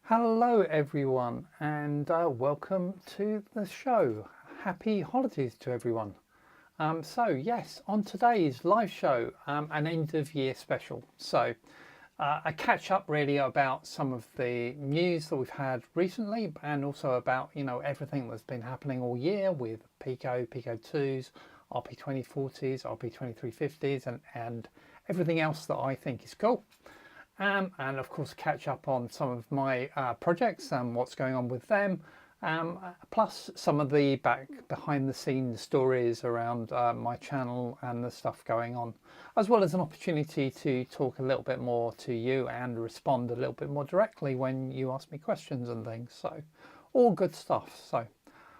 Hello everyone, and welcome to the show. Happy holidays to everyone. So yes, on today's live show, an end of year special. So a catch up really about some of the news that we've had recently, and also about everything that's been happening all year with Pico, Pico2s, RP2040s, RP2350s, and everything else that I think is cool. And of course catch up on some of my projects and what's going on with them, plus some of the behind the scenes stories around my channel and the stuff going on, as well as an opportunity to talk a little bit more to you and respond a little bit more directly when you ask me questions and things. So all good stuff. So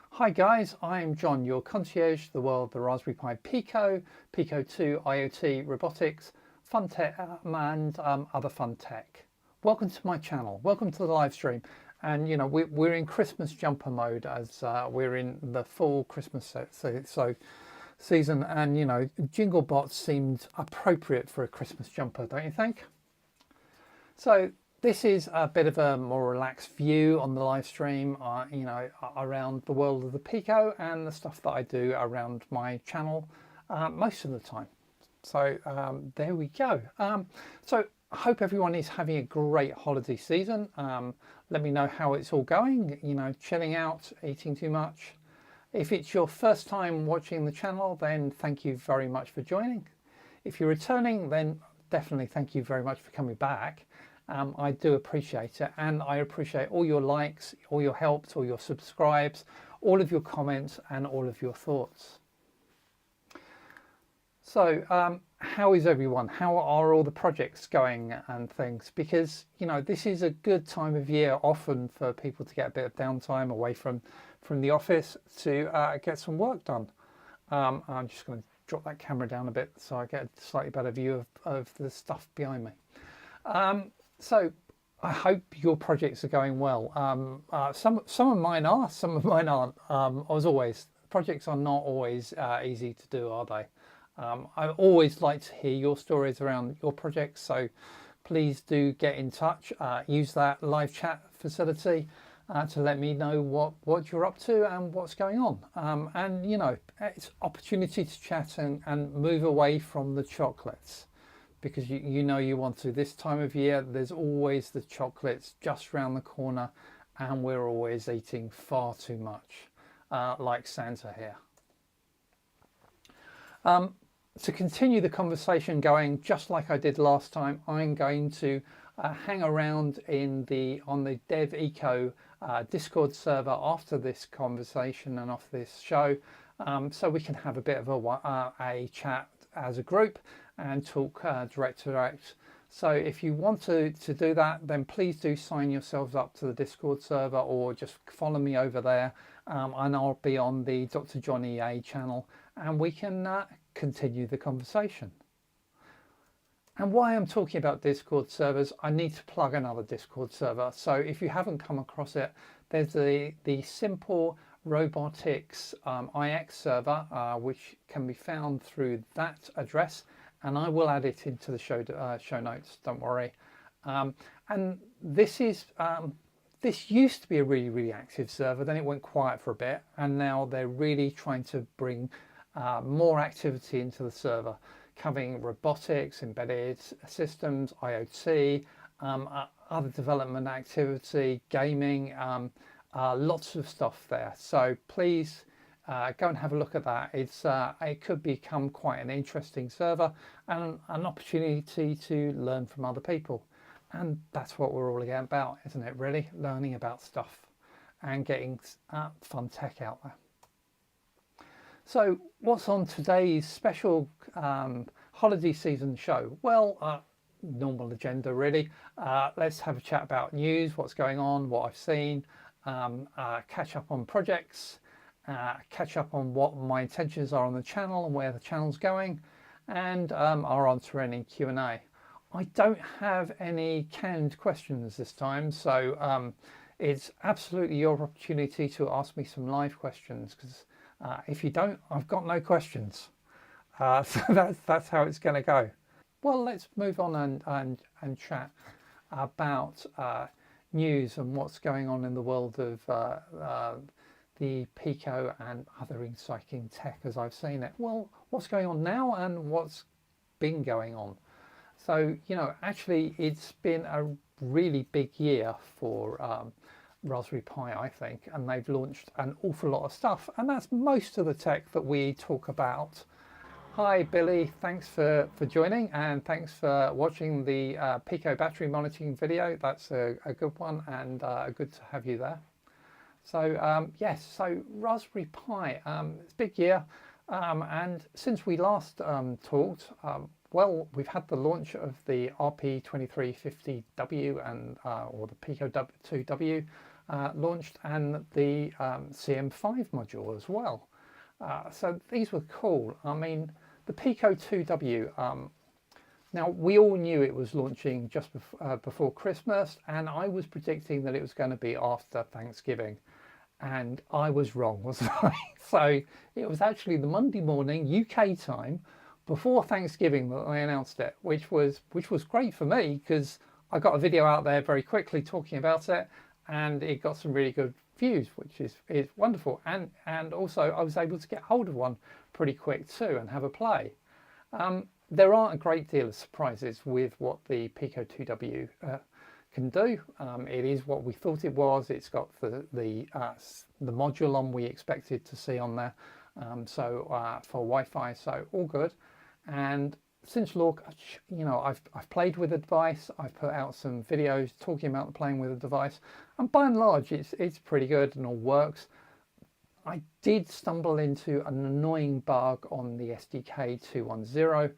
hi guys, I'm John, your concierge to the world of the Raspberry Pi Pico, Pico2, IoT, robotics, fun tech and other fun tech. Welcome to my channel, welcome to the live stream. And we're in Christmas jumper mode, as we're in the full Christmas season, and Jingle Bots seemed appropriate for a Christmas jumper, don't you think? So this is a bit of a more relaxed view on the live stream, around the world of the Pico and the stuff that I do around my channel most of the time. So there we go. So I hope everyone is having a great holiday season. Let me know how it's all going, chilling out, eating too much. If it's your first time watching the channel, then thank you very much for joining. If you're returning, then definitely thank you very much for coming back. I do appreciate it, and I appreciate all your likes, all your helps, all your subscribes, all of your comments and all of your thoughts. So how is everyone? How are all the projects going and things? Because this is a good time of year often for people to get a bit of downtime away from the office to get some work done. I'm just going to drop that camera down a bit so I get a slightly better view of the stuff behind me. So I hope your projects are going well. Some of mine are, some of mine aren't. As always, projects are not always easy to do, are they? I always like to hear your stories around your projects, so please do get in touch. Use that live chat facility to let me know what you're up to and what's going on. And it's opportunity to chat and move away from the chocolates, because you want to. This time of year, there's always the chocolates just around the corner, and we're always eating far too much, like Santa here. To continue the conversation going, just like I did last time, I'm going to hang around on the DevEco Discord server after this conversation and after this show, so we can have a bit of a chat as a group and talk direct to direct. So if you want to do that, then please do sign yourselves up to the Discord server, or just follow me over there, and I'll be on the Dr Jon EA channel, and we can continue the conversation. And why I'm talking about Discord servers, I need to plug another Discord server. So if you haven't come across it, there's the simple Robotics IX server, which can be found through that address, and I will add it into the show notes, don't worry. And this used to be a really active server, then it went quiet for a bit, and now they're really trying to bring more activity into the server, covering robotics, embedded systems, IoT, other development activity, gaming, lots of stuff there. So please go and have a look at that. It could become quite an interesting server and an opportunity to learn from other people. And that's what we're all about, isn't it, really? Learning about stuff and getting fun tech out there. So what's on today's special holiday season show? Well, normal agenda really. Let's have a chat about news, what's going on, what I've seen, catch up on projects, catch up on what my intentions are on the channel and where the channel's going, and I'll answer any Q&A. I don't have any canned questions this time, so it's absolutely your opportunity to ask me some live questions, because if you don't, I've got no questions. So that's how it's going to go. Well, let's move on and chat about news and what's going on in the world of the Pico and other exciting tech as I've seen it. Well, what's going on now and what's been going on? So, you know, actually it's been a really big year for Raspberry Pi, I think, and they've launched an awful lot of stuff, and that's most of the tech that we talk about. Hi Billy, thanks for joining, and thanks for watching the Pico battery monitoring video. That's a good one, and good to have you there. So yes, so Raspberry Pi, it's a big year, and since we last talked, well, we've had the launch of the RP2040W and or the Pico2W launched, and the CM5 module as well. So these were cool. I mean, the Pico2W, now we all knew it was launching just before Christmas, and I was predicting that it was going to be after Thanksgiving, and I was wrong, wasn't I? So it was actually the Monday morning UK time before Thanksgiving that I announced it, which was great for me because I got a video out there very quickly talking about it, and it got some really good views, which is wonderful, and also I was able to get hold of one pretty quick too and have a play. There aren't a great deal of surprises with what the Pico2W can do. It is what we thought it was. It's got the module on we expected to see on there, so for Wi-Fi, so all good. And since launch, you know, I've played with the device. I've put out some videos talking about playing with the device, and by and large it's pretty good and all works. I did stumble into an annoying bug on the SDK 210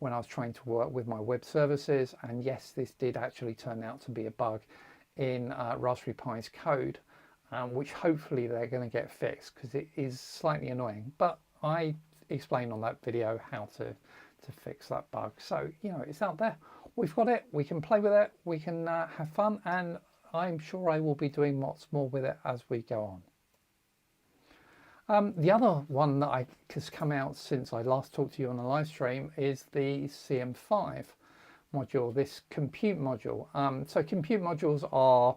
when I was trying to work with my web services, and yes, this did actually turn out to be a bug in Raspberry Pi's code, which hopefully they're going to get fixed because it is slightly annoying. But I explained on that video how to fix that bug. So, you know, it's out there. We've got it. We can play with it. We can have fun, and I'm sure I will be doing lots more with it as we go on. The other one that has come out since I last talked to you on a live stream is the CM5 module, this compute module. So compute modules are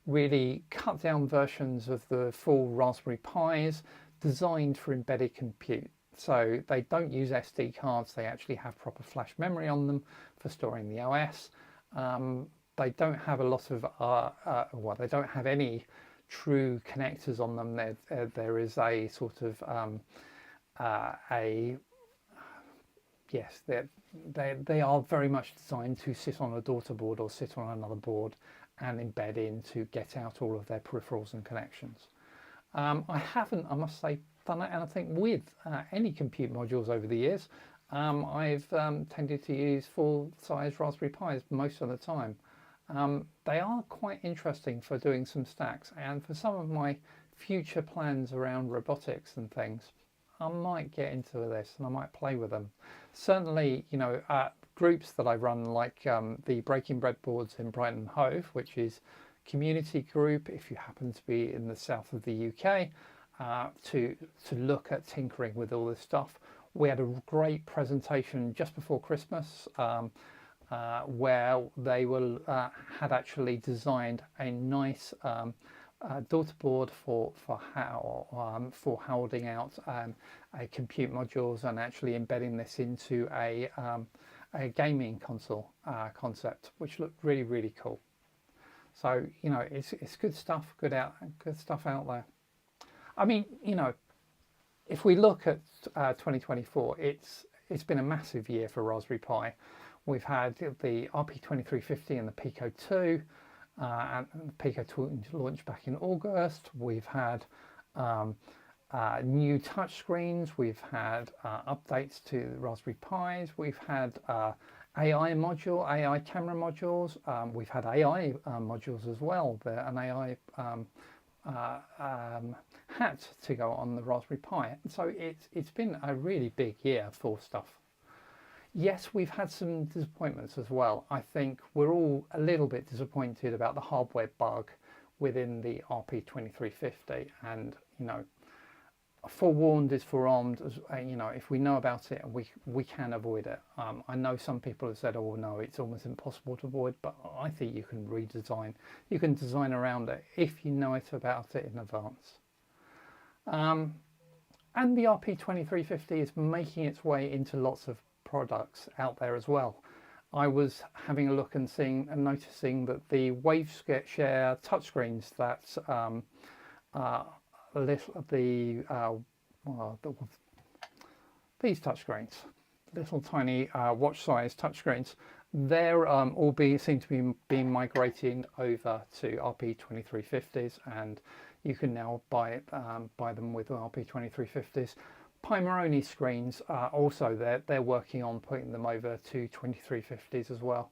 really cut down versions of the full Raspberry Pis designed for embedded compute. So they don't use SD cards, they actually have proper flash memory on them for storing the OS. They don't have a lot of, well, they don't have any true connectors on them. There is a sort of yes, they are very much designed to sit on a daughter board or sit on another board and embed in to get out all of their peripherals and connections. I haven't, I must say, done anything with any compute modules over the years. I've tended to use full-size Raspberry Pis most of the time. They are quite interesting for doing some stacks, and for some of my future plans around robotics and things, I might get into this and I might play with them. Certainly, you know, groups that I run, like the Breaking Bread boards in Brighton and Hove, which is community group if you happen to be in the south of the UK, to look at tinkering with all this stuff. We had a great presentation just before Christmas where they had actually designed a nice daughter board for holding out a compute modules and actually embedding this into a gaming console concept, which looked really, really cool. So, you know, it's good stuff, good stuff out there. I mean, you know, if we look at 2024, it's been a massive year for Raspberry Pi. We've had the RP2040 and the Pico 2, and the Pico 2 launched back in August. We've had new touchscreens. We've had updates to the Raspberry Pis. We've had AI camera modules. We've had AI modules as well. An AI hat to go on the Raspberry Pi. So it's been a really big year for stuff. Yes, we've had some disappointments as well. I think we're all a little bit disappointed about the hardware bug within the RP2040, and you know, forewarned is forearmed. You know, if we know about it, we can avoid it. I know some people have said, oh no, it's almost impossible to avoid, but I think you can redesign, you can design around it if you know about it in advance. And the RP2050 is making its way into lots of products out there as well. I was having a look and seeing and noticing that the WaveShare touchscreens that these touchscreens, little tiny watch-sized touchscreens, they're all seem to be being migrated over to RP2050s, and you can now buy them with RP2050s. PIMoroni screens also they're working on putting them over to 2350s as well.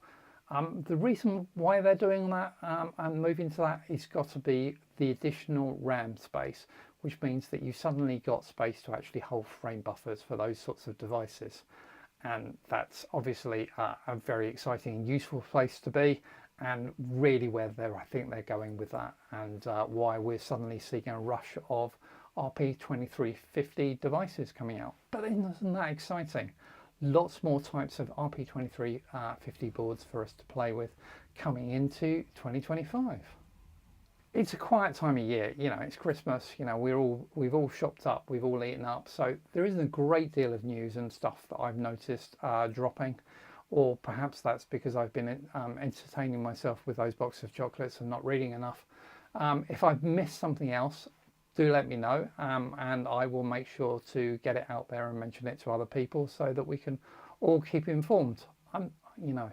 The reason why they're doing that and moving to that is got to be the additional RAM space, which means that you suddenly got space to actually hold frame buffers for those sorts of devices. And that's obviously a very exciting and useful place to be, and really where I think they're going with that, and why we're suddenly seeing a rush of RP2350 devices coming out. But isn't that exciting? Lots more types of RP2350 boards for us to play with coming into 2025. It's a quiet time of year, you know, it's Christmas, you know, we've all shopped up, we've all eaten up, so there isn't a great deal of news and stuff that I've noticed dropping, or perhaps that's because I've been entertaining myself with those boxes of chocolates and not reading enough. If I've missed something else, do let me know, and I will make sure to get it out there and mention it to other people so that we can all keep informed. You know,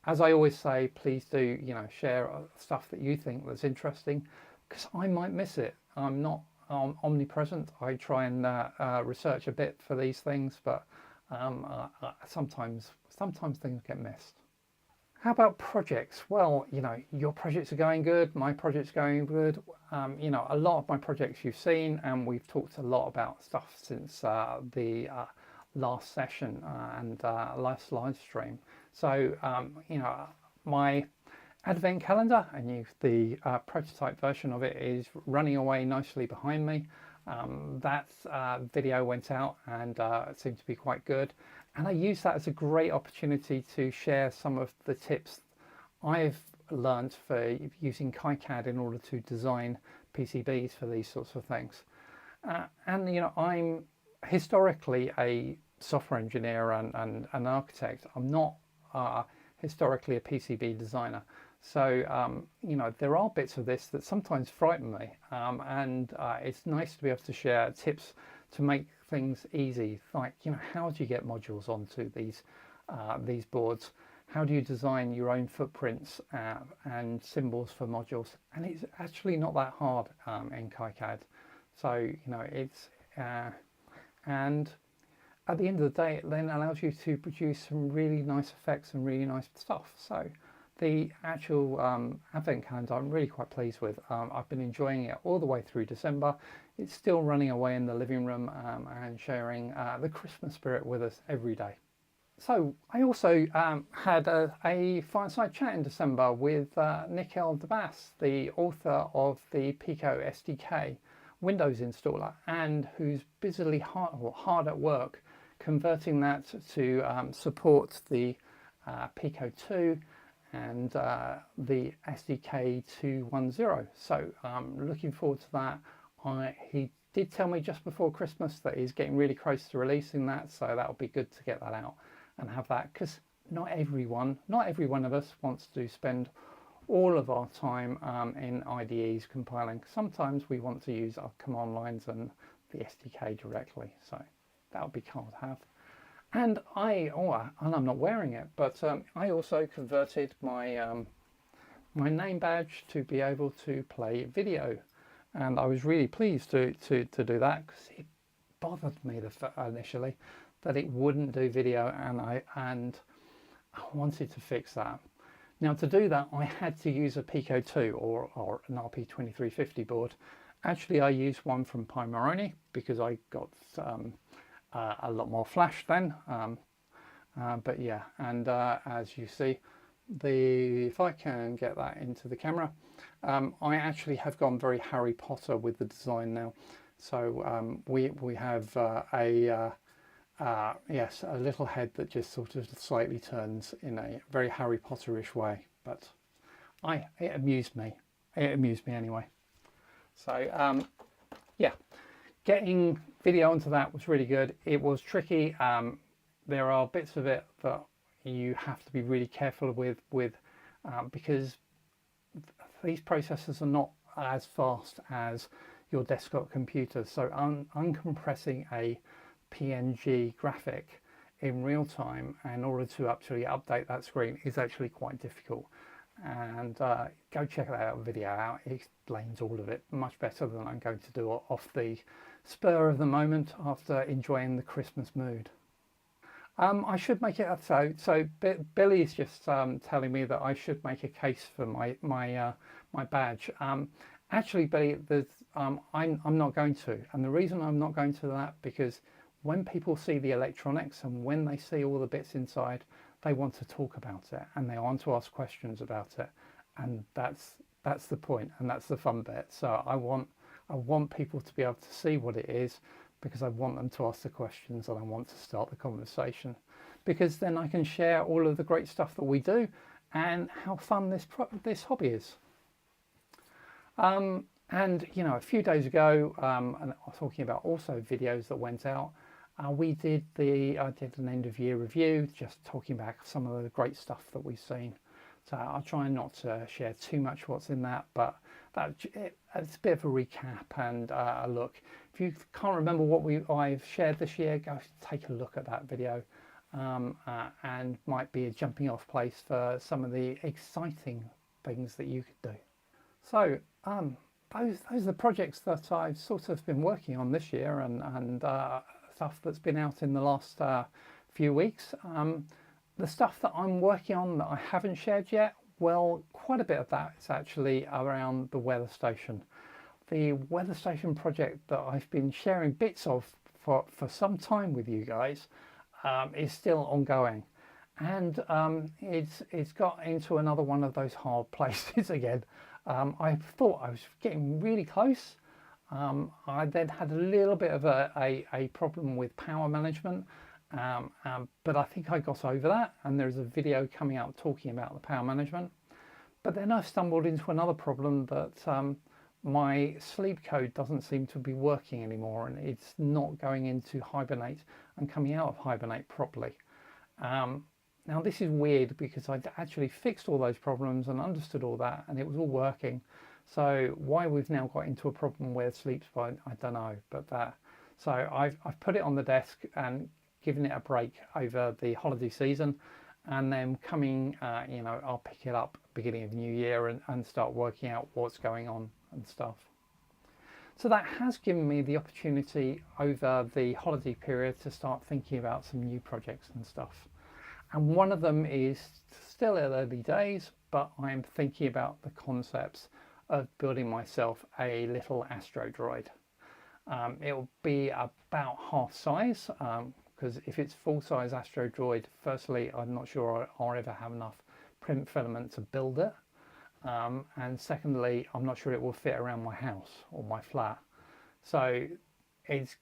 as I always say, please do, you know, share stuff that you think that's interesting, because I might miss it. I'm not omnipresent. I try and research a bit for these things, but sometimes things get missed. How about projects? Well, you know, your projects are going good, my project's going good. You know, a lot of my projects you've seen, and we've talked a lot about stuff since the last session and last live stream. So, you know, my advent calendar, and the prototype version of it is running away nicely behind me. That video went out and it seemed to be quite good, and I use that as a great opportunity to share some of the tips I've learned for using KiCad in order to design PCBs for these sorts of things. And you know, I'm historically a software engineer and an architect. I'm not historically a PCB designer. So, you know, there are bits of this that sometimes frighten me, and it's nice to be able to share tips to make things easy. Like, you know, how do you get modules onto these boards? How do you design your own footprints and symbols for modules? And it's actually not that hard in KiCad. So, you know, it's and at the end of the day, it then allows you to produce some really nice effects and really nice stuff. So the actual advent calendar I'm really quite pleased with. I've been enjoying it all the way through December. It's still running away in the living room and sharing the Christmas spirit with us every day. So I also had a fireside chat in December with Nickel DeBass, the author of the Pico SDK Windows installer, and who's busily hard at work converting that to support the Pico 2 and the SDK 210. So looking forward to that. He did tell me just before Christmas that he's getting really close to releasing that, so that'll be good to get that out and have that, because not every one of us wants to spend all of our time in IDEs compiling. Sometimes we want to use our command lines and the SDK directly, so that would be cool to have. And I'm not wearing it, but I also converted my my name badge to be able to play video, and I was really pleased to do that, because it bothered me initially that it wouldn't do video, and I wanted to fix that. Now, to do that, I had to use a Pico 2 or an RP2350 board. Actually, I used one from PIMoroni because I got a lot more flash then. But yeah, and as you see, if I can get that into the camera, I actually have gone very Harry Potter with the design now. So we have yes, a little head that just sort of slightly turns in a very Harry Potterish way, but it amused me. It amused me anyway. So yeah, getting video onto that was really good. It was tricky. There are bits of it that you have to be really careful with because these processors are not as fast as your desktop computer. So uncompressing a PNG graphic in real time in order to actually update that screen is actually quite difficult. And go check that video out. It explains all of it much better than I'm going to do off the spur of the moment after enjoying the Christmas mood. I should make it so Billy's just telling me that I should make a case for my badge. Actually, Billy, I'm not going to, and the reason I'm not going to that because when people see the electronics and when they see all the bits inside, they want to talk about it and they want to ask questions about it, and that's the point, and that's the fun bit. So I want people to be able to see what it is, because I want them to ask the questions and I want to start the conversation, because then I can share all of the great stuff that we do and how fun this hobby is. And you know, a few days ago, and talking about also videos that went out, I did an end of year review, just talking about some of the great stuff that we've seen. So I'll try not to share too much what's in that, but it's a bit of a recap and a look. If you can't remember what I've shared this year, go take a look at that video, and might be a jumping off place for some of the exciting things that you could do. So those are the projects that I've sort of been working on this year, and stuff that's been out in the last few weeks. The stuff that I'm working on that I haven't shared yet, well, quite a bit of that is actually around the weather station. The weather station project that I've been sharing bits of for some time with you guys is still ongoing, and it's got into another one of those hard places again. I thought I was getting really close. I then had a little bit of a problem with power management, but I think I got over that, and there's a video coming out talking about the power management. But then I stumbled into another problem that my sleep code doesn't seem to be working anymore, and it's not going into hibernate and coming out of hibernate properly. Now this is weird because I'd actually fixed all those problems and understood all that, and it was all working. So why we've now got into a problem where it sleeps by, I don't know, but so I've put it on the desk and given it a break over the holiday season, and then coming, you know, I'll pick it up beginning of New Year and start working out what's going on and stuff. So that has given me the opportunity over the holiday period to start thinking about some new projects and stuff. And one of them is still at early days, but I'm thinking about the concepts of building myself a little astro droid. It'll be about half size, because if it's full size astro droid, firstly, I'm not sure I'll ever have enough print filament to build it. And secondly, I'm not sure it will fit around my house or my flat. So it's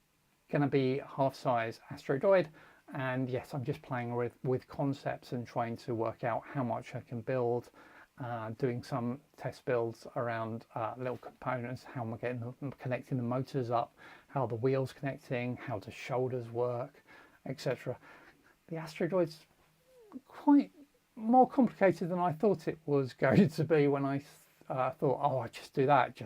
going to be half size astro droid. And yes, I'm just playing with concepts and trying to work out how much I can build, doing some test builds around little components, how I'm connecting the motors up, how the wheels connecting, how the shoulders work, etc. The astro droid's quite more complicated than I thought it was going to be when I thought, oh, I just do that.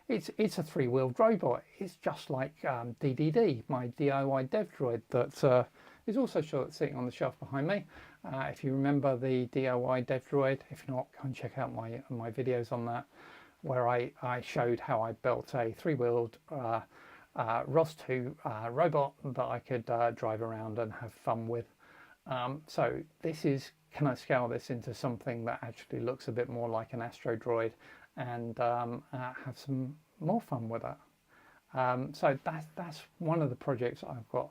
It's a three-wheeled robot. It's just like DDD, my DIY dev droid that is also sitting on the shelf behind me. If you remember the DIY dev droid, if not, go and check out my videos on that, where I showed how I built a three-wheeled ROS2 robot that I could drive around and have fun with. So this is, can I scale this into something that actually looks a bit more like an astro droid and have some more fun with it. So that's one of the projects I've got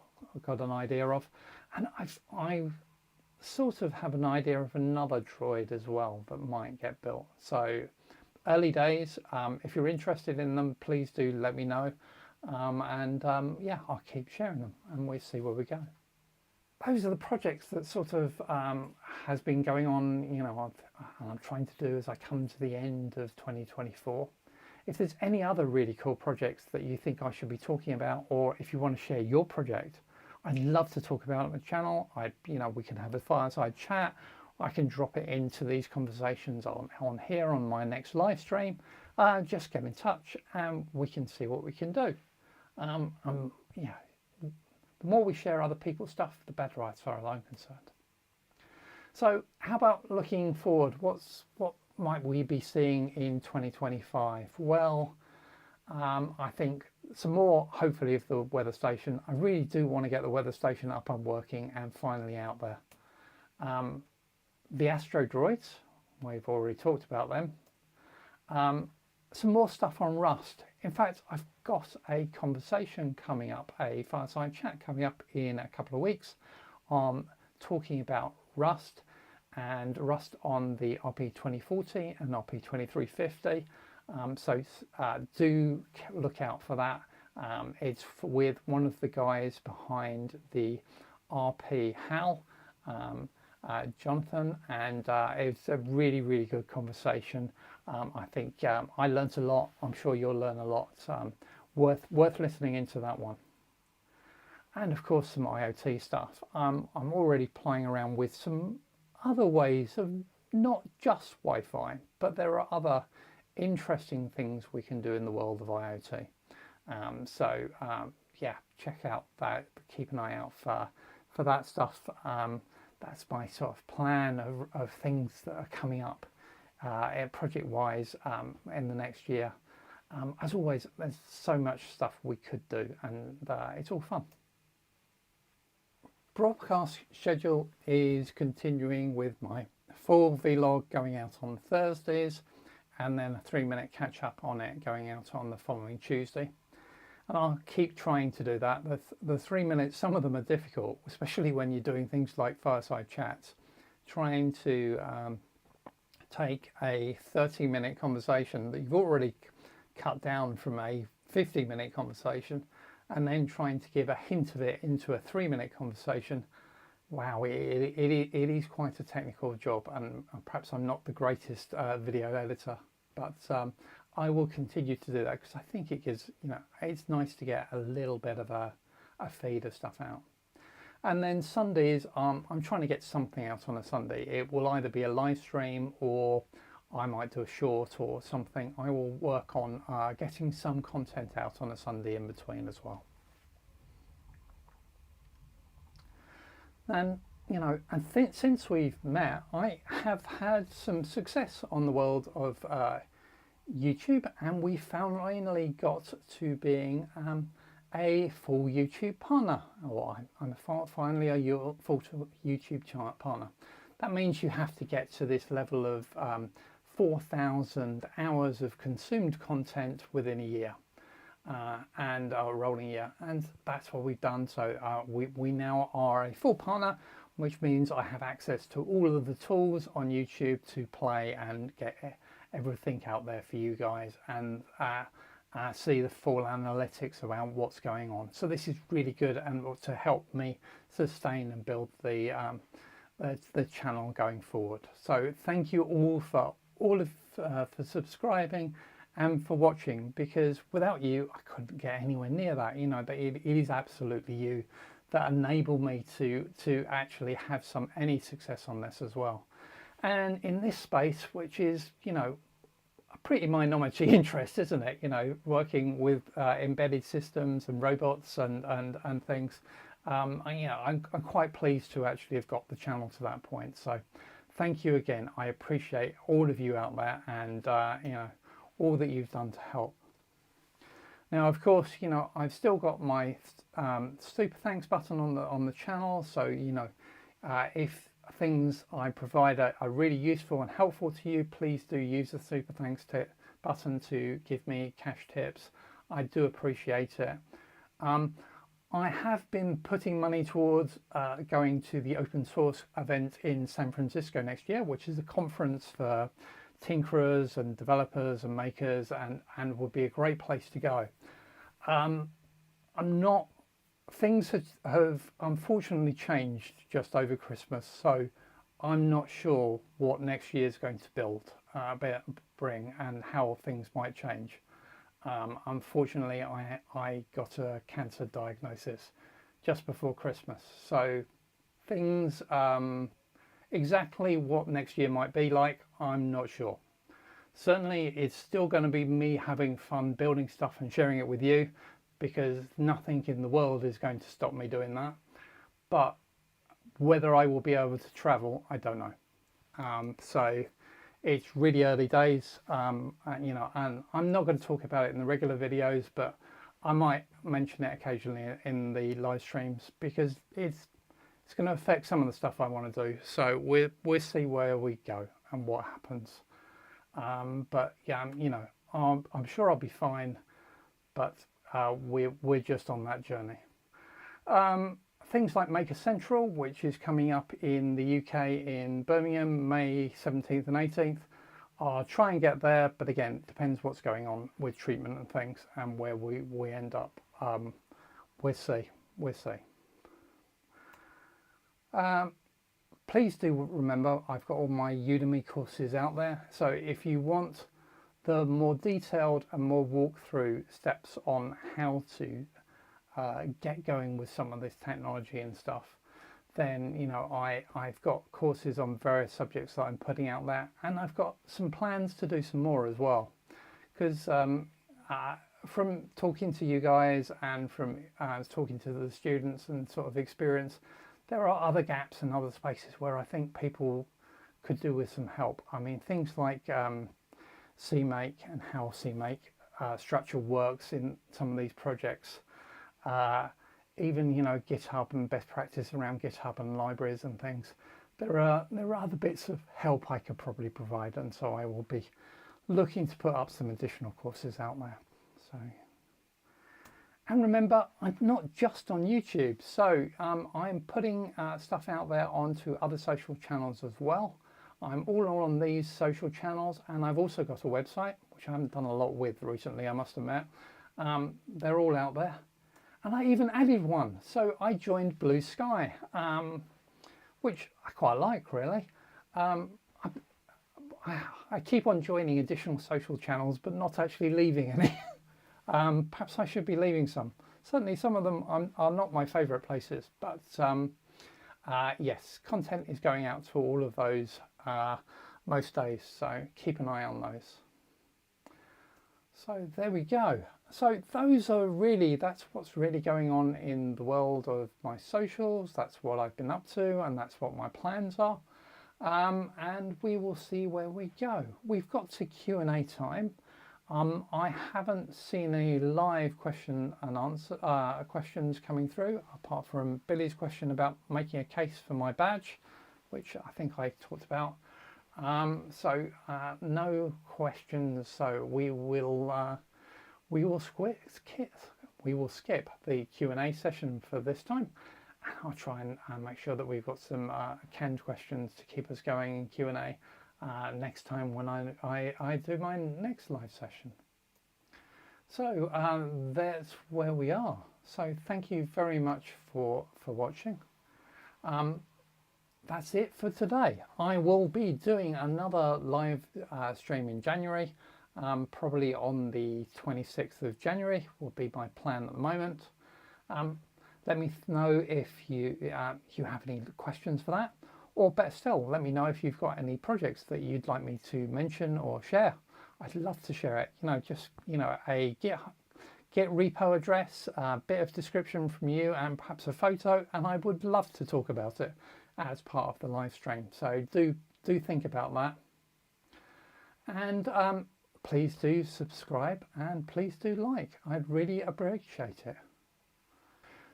an idea of, and I sort of have an idea of another droid as well that might get built. So early days. If you're interested in them, please do let me know. Yeah, I'll keep sharing them and we'll see where we go. Those are the projects that sort of has been going on, you know, I'm trying to do as I come to the end of 2024. If there's any other really cool projects that you think I should be talking about, or if you want to share your project, I'd love to talk about it on the channel. You know, we can have a fireside chat. I can drop it into these conversations on here on my next live stream. Just get in touch and we can see what we can do. Yeah, the more we share other people's stuff, the better as far as I'm concerned. So how about looking forward? What might we be seeing in 2025? Well, I think some more, hopefully, of the weather station. I really do want to get the weather station up and working and finally out there. The Astro droids, we've already talked about them. Some more stuff on Rust. In fact, I've got a conversation coming up, a fireside chat coming up in a couple of weeks on talking about Rust and Rust on the RP2040 and RP2350. So do look out for that. It's with one of the guys behind the RP HAL, Jonathan, and it's a really, really good conversation. I think I learnt a lot. I'm sure you'll learn a lot. Worth listening into that one. And of course, some IoT stuff. I'm already playing around with some other ways of not just Wi-Fi, but there are other interesting things we can do in the world of IoT. Yeah, check out that. Keep an eye out for that stuff. That's my sort of plan of things that are coming up project-wise in the next year. As always, there's so much stuff we could do, and it's all fun. Broadcast schedule is continuing with my full vlog going out on Thursdays, and then a 3-minute catch-up on it going out on the following Tuesday. And I'll keep trying to do that. The 3 minutes, some of them are difficult, especially when you're doing things like fireside chats. Trying to take a 30-minute conversation that you've already cut down from a 50-minute conversation, and then trying to give a hint of it into a 3-minute conversation. Wow, it is quite a technical job, and perhaps I'm not the greatest video editor, but I will continue to do that because I think it gives, you know, it's nice to get a little bit of a feed of stuff out. And then Sundays, I'm trying to get something out on a Sunday. It will either be a live stream or I might do a short or something. I will work on getting some content out on a Sunday in between as well. And, you know, since we've met, I have had some success on the world of YouTube, and we finally got to being a full YouTube partner. Or I'm finally a full YouTube partner. That means you have to get to this level of 4,000 hours of consumed content within a year, and a rolling year, and that's what we've done. So we now are a full partner, which means I have access to all of the tools on YouTube to play and get everything out there for you guys, and see the full analytics around what's going on. So this is really good, and to help me sustain and build the channel going forward. So thank you all for subscribing and for watching, because without you I couldn't get anywhere near that. You know, it is absolutely you that enable me to actually have any success on this as well. And in this space, which is, you know, a pretty minority interest, isn't it? You know, working with embedded systems and robots and things. You know, I'm quite pleased to actually have got the channel to that point. So thank you again. I appreciate all of you out there, and you know, all that you've done to help. Now, of course, you know, I've still got my super thanks button on the channel. So, you know, if things I provide are really useful and helpful to you, please do use the super thanks button to give me cash tips. I do appreciate it. I have been putting money towards going to the open source event in San Francisco next year, which is a conference for tinkerers and developers and makers, and would be a great place to go. I'm not, things have unfortunately changed just over Christmas, so I'm not sure what next year's going to bring and how things might change. Unfortunately, I got a cancer diagnosis just before Christmas, so things, exactly what next year might be like, I'm not sure. Certainly it's still going to be me having fun building stuff and sharing it with you, because nothing in the world is going to stop me doing that. But whether I will be able to travel, I don't know. So it's really early days, and I'm not going to talk about it in the regular videos, but I might mention it occasionally in the live streams, because it's going to affect some of the stuff I want to do. So we'll see where we go and what happens. But yeah, I'm sure I'll be fine, but we're just on that journey. Things like Maker Central, which is coming up in the UK in Birmingham, May 17th and 18th. I'll try and get there, but again, it depends what's going on with treatment and things and where we end up. We'll see. Please do remember, I've got all my Udemy courses out there. So if you want the more detailed and more walkthrough steps on how to get going with some of this technology and stuff, then I've got courses on various subjects that I'm putting out there, and I've got some plans to do some more as well, because from talking to you guys and from talking to the students and sort of experience, there are other gaps and other spaces where I think people could do with some help. I mean, things like CMake and how CMake structure works in some of these projects. Even GitHub and best practice around GitHub and libraries and things. There are other bits of help I could probably provide, and so I will be looking to put up some additional courses out there. So, and remember, I'm not just on YouTube, so I'm putting stuff out there onto other social channels as well. I'm all on these social channels, and I've also got a website, which I haven't done a lot with recently, I must admit. They're all out there. And I even added one. So I joined Blue Sky, which I quite like, really. I keep on joining additional social channels, but not actually leaving any. Perhaps I should be leaving some. Certainly some of them are not my favourite places, but yes, content is going out to all of those most days, so keep an eye on those. So there we go. So those are really, that's what's really going on in the world of my socials. That's what I've been up to, and that's what my plans are. And we will see where we go. We've got to Q&A time. I haven't seen any live question and answer questions coming through, apart from Billy's question about making a case for my badge, which I think I talked about. So no questions. So we will skip the Q&A session for this time. And I'll try and make sure that we've got some canned questions to keep us going in Q&A next time when I do my next live session. So that's where we are. So thank you very much for watching. That's it for today. I will be doing another live stream in January. Probably on the 26th of January will be my plan at the moment. Let me know if you have any questions for that, or better still, let me know if you've got any projects that you'd like me to mention or share. I'd love to share it. Just a Git repo address, a bit of description from you, and perhaps a photo, and I would love to talk about it as part of the live stream. So do think about that. And please do subscribe, and please do like. I'd really appreciate it.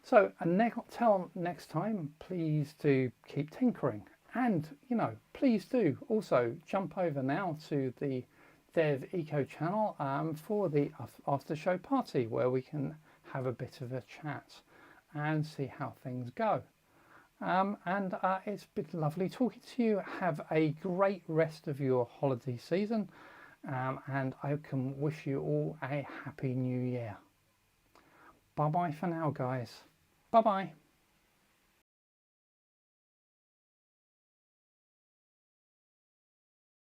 So until next time, please do keep tinkering, and please do also jump over now to the Dev Eco channel for the after show party, where we can have a bit of a chat and see how things go. It's been lovely talking to you. Have a great rest of your holiday season. And I can wish you all a happy new year. Bye bye for now, guys. Bye bye.